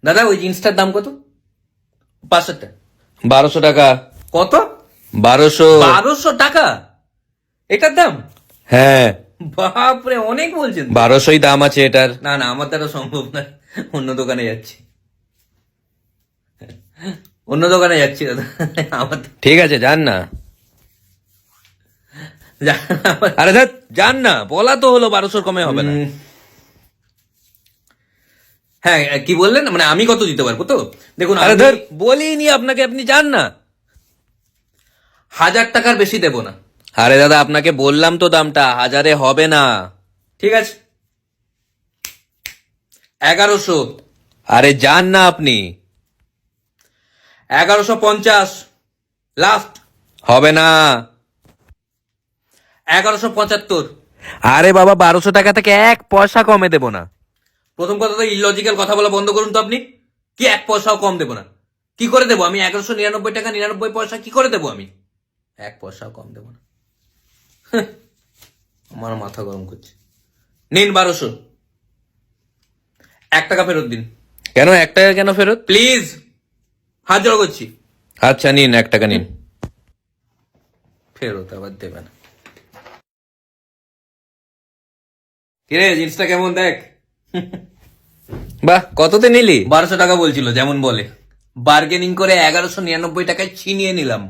দাদা ওই জিন্সটার দাম কত? 500 টাকা। 1200 টাকা। কত? 1200। 1200 টাকা এটার দাম? হ্যাঁ, বাপরে, অনেক বলছেন তো। 1200ই দাম আছে এটার। না না, আমার দ্বারা সম্ভব না, অন্য দোকানে যাচ্ছি, অন্য দোকানে যাচ্ছি দাদা। আমার ঠিক আছে, যান না। আরে ধ্যাৎ, যান না, বলা তো হলো 1200 কমে হবে না। হ্যাঁ, কি বললেন? মানে আমি কত দিতে পারবো তো? দেখুন, আরে আমি ধর, বলিনি আপনাকে, আপনি যান না। 1000 টাকার বেশি দেবো না। আরে দাদা, আপনাকে বললাম তো দামটা, 1000-এ হবে না। ঠিক আছে, 1100। আরে যান না আপনি। 1150 লাস্ট। হবে না। 1175। আরে বাবা, 1200 টাকা থেকে 1 পয়সা কমে দেব না। প্রথম কথা তো ইলজিক্যাল কথা বলা বন্ধ করুন তো আপনি। কি 1 পয়সাও কম দেবো না? কি করে দেবো আমি? 1199 টাকা 99 পয়সা কি করে দেবো আমি? 1 পয়সাও কম দেবো না। আমার মাথা গরম করছে। নিন 1200, 1 টাকা ফেরত দিন কেন 1 টাকা কেন ফেরত? প্লিজ, হাত জোড় করছি। আচ্ছা নিন, 1 টাকা নিন। ফেরত আবার দেবে না। কিরে, জিনিসটা কেমন দেখ? বাহ, কততে নিলি? 1200 টাকা বলছিল, যেমন বলে। বার্গেনিং করে 1199 টাকায় ছিনিয়ে নিলাম।